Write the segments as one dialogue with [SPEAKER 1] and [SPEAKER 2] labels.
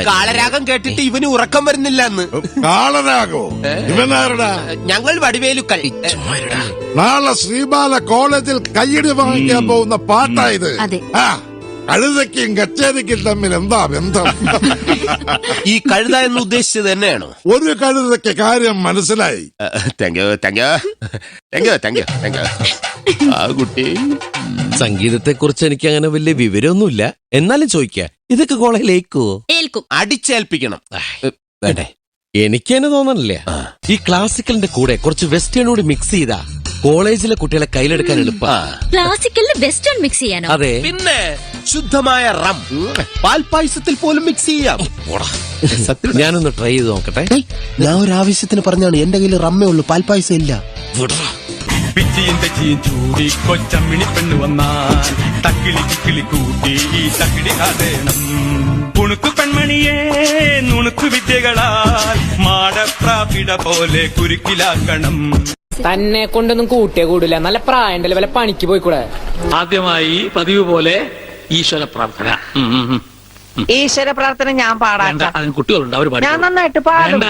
[SPEAKER 1] കാളരാഗം കേട്ടിട്ട് ഇവന് ഉറക്കം വരുന്നില്ല എന്ന്.
[SPEAKER 2] കാളരാഗോ? ഇവനാരടാ?
[SPEAKER 1] ഞങ്ങൾ വടിവേലുക്കൾ.
[SPEAKER 2] നാളെ ശ്രീബാല കോളേജിൽ കയ്യടി വാങ്ങിക്കാൻ പോകുന്ന പാട്ടായത്. കഴുതയ്ക്കും കച്ചേരിക്കും തമ്മിൽ എന്താ ബന്ധം?
[SPEAKER 1] ഈ കഴുത എന്ന് ഉദ്ദേശിച്ചത് തന്നെയാണോ?
[SPEAKER 2] ഒരു കഴുതയ്ക്ക് കാര്യം മനസ്സിലായി.
[SPEAKER 1] ആ കുട്ടി
[SPEAKER 3] സംഗീതത്തെ കുറിച്ച് എനിക്ക് അങ്ങനെ വലിയ വിവരമൊന്നുമില്ല. എന്നാലും ചോദിക്കാം, ഇതൊക്കെ കോളേജിലേക്കോ?
[SPEAKER 1] അടിച്ചേൽപ്പിക്കണം.
[SPEAKER 3] വേണ്ടേ? എനിക്ക് തന്നെ തോന്നണില്ല. ഈ ക്ലാസിക്കലിന്റെ കൂടെ കുറച്ച് വെസ്റ്റേൺ കൂടി മിക്സ് ചെയ്താ കോളേജിലെ കുട്ടികളെ കയ്യിലെടുക്കാൻ എളുപ്പ.
[SPEAKER 4] ക്ലാസിക്കലിന് വെസ്റ്റേൺ മിക്സ് ചെയ്യാനോ?
[SPEAKER 3] അതെ,
[SPEAKER 1] പിന്നെ ശുദ്ധമായ റം പാൽപായസത്തിൽ പോലും മിക്സ് ചെയ്യാം.
[SPEAKER 3] ഞാനൊന്ന് ട്രൈ ചെയ്ത് നോക്കട്ടെ.
[SPEAKER 1] ഞാൻ ഒരു ആവശ്യത്തിന് പറഞ്ഞാണ്. എന്റെ കയ്യിൽ റമ്മേ ഉള്ളൂ, പാൽപായസം ഇല്ല.
[SPEAKER 5] പിച്ചിയും തെച്ചിയും ചൂടി കൊച്ചമ്മിണി പെണ്ണു വന്നാൽ തക്കിളി ചിക്കിളി കൂട്ടി ഈ തക്കിടി ആടേണം. കുണുക്കു പെൺമണിയെ നുണുക്കു വിദ്യകളാൽ മാടപ്രാപിട പോലെ കുരുക്കിലാക്കണം.
[SPEAKER 6] തന്നെ കൊണ്ടൊന്നും കൂട്ടിയേ കൂടില്ല. നല്ല പ്രായണ്ടല്ലേ, വല്ല പണിക്ക് പോയിക്കൂടെ?
[SPEAKER 7] ആദ്യമായി പതിവ് പോലെ ഈശ്വര പ്രാർത്ഥന.
[SPEAKER 8] ഈശ്വര പ്രാർത്ഥന ഞാൻ പാടാം.
[SPEAKER 7] അതിന് കുട്ടികളുണ്ട്, അവർ
[SPEAKER 8] ഞാൻ നന്നായിട്ട് പാടും.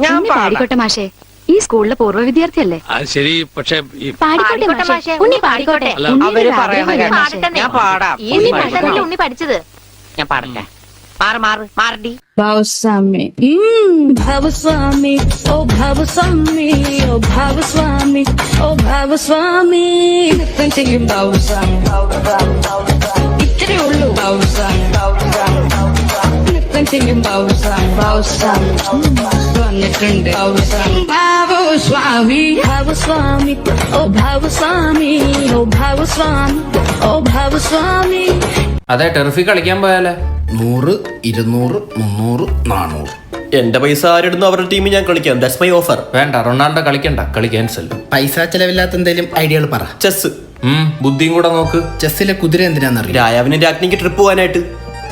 [SPEAKER 8] ഞാൻ
[SPEAKER 4] പാടിക്കോട്ടെ മാഷേ, ഈ സ്കൂളിലെ പൂർവ്വ വിദ്യാർത്ഥിയല്ലേ?
[SPEAKER 7] ശരി, പക്ഷെ
[SPEAKER 4] പാടിക്കോട്ടെ മാഷേ, ഉണ്ണി പാടിക്കോട്ടെ.
[SPEAKER 8] അവര് പറയണ ഞാൻ പാടാം.
[SPEAKER 4] ഉണ്ണി പഠിച്ചത്
[SPEAKER 8] ഞാൻ പാടട്ടെ. മാറടി.
[SPEAKER 9] ഭാവസ്വാമി ഭാവസ്വാമി ഓ ഭാവസ്വാമി ഓ ഭാവസ്വാമി ഓ ഭാവസ്വാമി നൃത്തം ചെയ്യും ഭാവസ്വാമി. ഇത്രേ ഉള്ളൂ ഭാവസ്വാമി. നൃത്തം ചെയ്യും ഭാവസ്വാമി. ഭാവസ്വാമി വന്നിട്ടുണ്ട് ഭാവസ്വാമി. ഭാവസ്വാമി ഭാവസ്വാമി ഓ ഭാവസ്വാമി ഓ ഭാവസ്വാമി ഓ ഭാവസ്വാമി.
[SPEAKER 6] അതെ, ടെർഫി കളിക്കാൻ പോയാലേ?
[SPEAKER 10] 100, 200, 300, 400.
[SPEAKER 1] എന്റെ പൈസ ആരിടുന്നു അവരുടെ ടീമിൽ ഞാൻ കളിക്കാം. That's my offer.
[SPEAKER 6] വേണ്ട, റൊണാൾഡോ കളിക്കണ്ട, കളി ക്യാൻസൽ.
[SPEAKER 10] പൈസ ചെലവില്ലാത്ത എന്തെങ്കിലും ഐഡിയകൾ പറ.
[SPEAKER 1] ചെസ്.
[SPEAKER 6] ബുദ്ധിയും കൂടെ നോക്ക്.
[SPEAKER 10] ചെസ്സിലെ കുതിര എന്തിനാന്നറിയാം?
[SPEAKER 1] രായാവിനും രാജ്ഞിക്ക് ട്രിപ്പ് പോകാനായിട്ട്.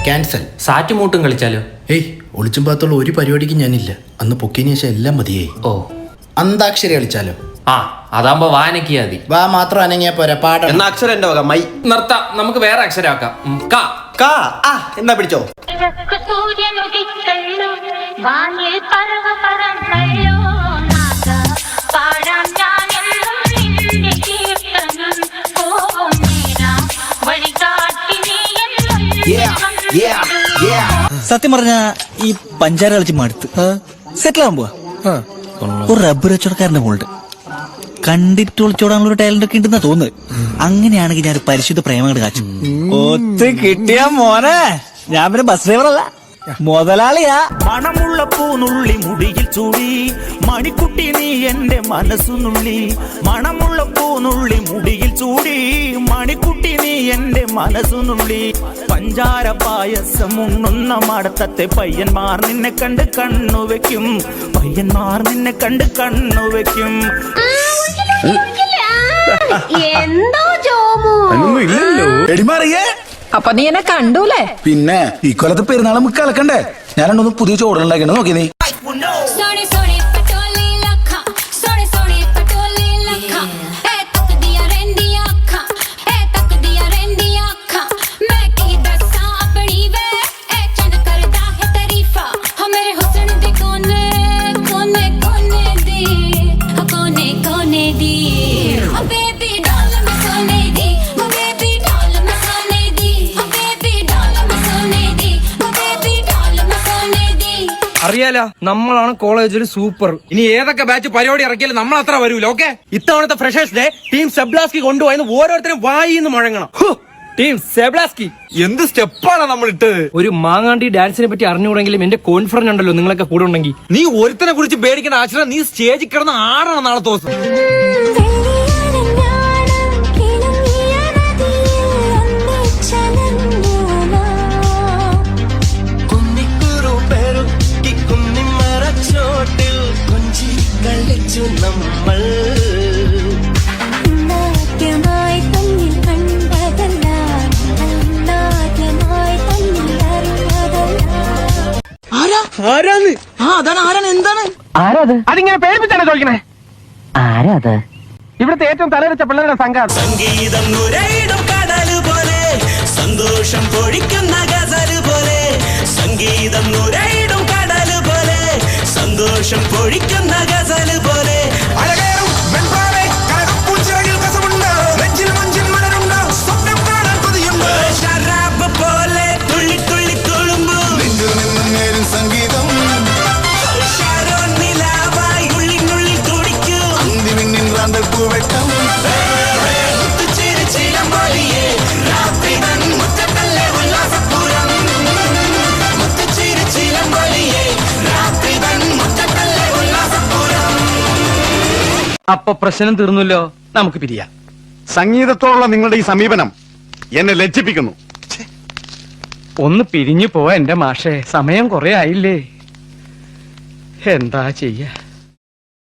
[SPEAKER 10] ക്യാൻസൽ.
[SPEAKER 6] സാറ്റ് മൂട്ടും കളിച്ചാലോ?
[SPEAKER 10] ഏയ്, ഒളിച്ചും പാത്തുള്ള ഒരു പരിപാടിക്ക് ഞാനില്ല. അന്ന് പൊക്കിന് ശേഷം എല്ലാം മതിയായി.
[SPEAKER 6] ഓ,
[SPEAKER 10] അന്താക്ഷരി കളിച്ചാലോ?
[SPEAKER 6] അതാകുമ്പോ വാനക്കിയാ മതി.
[SPEAKER 10] വാ മാത്രം അനങ്ങിയാ പോരാ, പാടണം.
[SPEAKER 1] എന്നാ അക്ഷരം എന്റെ വക മൈ.
[SPEAKER 6] നിർത്താം, നമുക്ക് വേറെ അക്ഷരാക്കാം.
[SPEAKER 1] എന്നാ പിടിച്ചോ.
[SPEAKER 11] സത്യം പറഞ്ഞ ഈ പഞ്ചാര കളിച്ച് മടുത്ത് സെറ്റിൽ ആവാൻ പോവാ. ഒരു റബ്ബർ കച്ചവടക്കാരന്റെ മോളുണ്ട്. കണ്ടിട്ട് ഒളിച്ചോടാനുള്ള ഒരു ടാലന്റ് ഒക്കെ ഉണ്ടെന്നാ തോന്നുന്നത്. അങ്ങനെയാണെങ്കിൽ ഞാൻ ഒരു പരിശുദ്ധ പ്രേമങ്ങൾ കാച്ചു. ഒത്ത് കിട്ടിയ മോനെ, ഞാൻ പിന്നെ ബസ് ഡ്രൈവറല്ല, മുതലാളിയാ.
[SPEAKER 12] മണമുള്ള പൂനുള്ളി മുടിയിൽ ചൂടി മണിക്കുട്ടി നീ എന്റെ മനസ്സുനുള്ളി. മണമുള്ള പൂനുള്ളി മുടിയിൽ ചൂടി മണിക്കുട്ടി നീ എന്റെ മനസ്സുനുള്ളി. പഞ്ചാര പായസം ഉണ്ണുന്ന മടത്തത്തെ പയ്യന്മാർ നിന്നെ കണ്ട് കണ്ണുവെക്കും. പയ്യന്മാർ നിന്നെ കണ്ട് കണ്ണുവെക്കും.
[SPEAKER 4] എന്തോ ജോമു
[SPEAKER 11] എടിമാറിയേ,
[SPEAKER 9] അപ്പൊ നീ എന്നെ കണ്ടൂലേ?
[SPEAKER 11] പിന്നെ ഈ കൊല്ലത്തെ പെരുന്നാൾ നമുക്ക് കലക്കണ്ടേ? ഞാൻ രണ്ടൊന്ന് പുതിയ ചോറുണ്ടാക്കണ നോക്കി നീ.
[SPEAKER 6] അറിയാലോ, നമ്മളാണ് കോളേജിൽ സൂപ്പർ. ഇനി ഏതൊക്കെ ബാച്ച് പരിപാടി ഇറക്കിയാലും നമ്മൾ അത്ര വരൂല. ഓക്കെ, ഇത്തവണത്തെ ഫ്രഷേഴ്സ് ഡേ ടീം സെബ്ലാസ്കി കൊണ്ടുപോയെന്ന് ഓരോരുത്തരും വായിന്ന് മുഴങ്ങണം. ടീം സെബ്ലാസ്കി എന്ത് സ്റ്റെപ്പാണ് നമ്മൾ ഇട്ടത്. ഒരു മാങ്ങാണ്ടി ഡാൻസിനെ പറ്റി അറിഞ്ഞുകൂടെങ്കിലും എന്റെ കോൺഫിഡൻസ് ഉണ്ടല്ലോ നിങ്ങളൊക്കെ കൂടെ ഉണ്ടെങ്കിൽ. നീ ഒരുത്തനെ കുറിച്ച് പേടിക്കേണ്ട ആശ്രയം, നീ സ്റ്റേജിൽ കിടന്ന് ആടണം നാളെ ദിവസം.
[SPEAKER 12] നമ്മൾ
[SPEAKER 6] ആരാന്ന്?
[SPEAKER 11] അതാണ് ആരാണ്, എന്താണ്
[SPEAKER 6] അതിങ്ങനെ പേടിപ്പിച്ചാണ് ചോദിക്കണേ.
[SPEAKER 8] ആരാത്?
[SPEAKER 6] ഇവിടുത്തെ ഏറ്റവും തലവെച്ച പിള്ളേരുടെ സംഘം.
[SPEAKER 12] സംഗീതം നുരയിടും കടല് പോലെ, സന്തോഷം പൊഴിക്കുന്ന ഗസല് പോലെ. സംഗീതം നുരയിടും കടല് പോലെ സന്തോഷം പൊഴിക്കുന്ന ഗസല് പോലെ അഴകേറും വെൺപാവേ, കനകപ്പൂച്ചിറകിൽ കസവുണ്ട്, നെഞ്ചിൽ മഞ്ചിൽ മലരുണ്ട്, സ്വപ്നം കാണാൻ കൊതിയുണ്ട്. ശരാബ് പോലെ തുള്ളി തുള്ളി തുളുമ്പും നെഞ്ചിൽ നിന്നും നേരും സംഗീതം. ഷാരോൺ നിലാവായി ഉള്ളിനുള്ളിൽ തുടിക്കും അന്തിമിന്നിൻ റാന്തൽ പൂവെട്ടം. മുത്തുച്ചിരിച്ചിലമ്പൊലിയേ, രാത്രി തൻ മുറ്റത്തല്ലേ ഉല്ലാസപ്പൂരം. മുത്തുച്ചിരിച്ചിലമ്പൊലിയേ, രാത്രി തൻ മുറ്റത്തല്ലേ ഉല്ലാസപ്പൂരം.
[SPEAKER 6] അപ്പൊ പ്രശ്നം തീർന്നല്ലോ, നമുക്ക് പിരിയാം.
[SPEAKER 1] സംഗീതത്തോടുള്ള നിങ്ങളുടെ ഈ സമീപനം എന്നെ ലജ്ജിപ്പിക്കുന്നു.
[SPEAKER 6] ഒന്ന് പിരിഞ്ഞു പോവാ എന്റെ മാഷേ, സമയം കുറെ ആയില്ലേ. എന്താ ചെയ്യാ?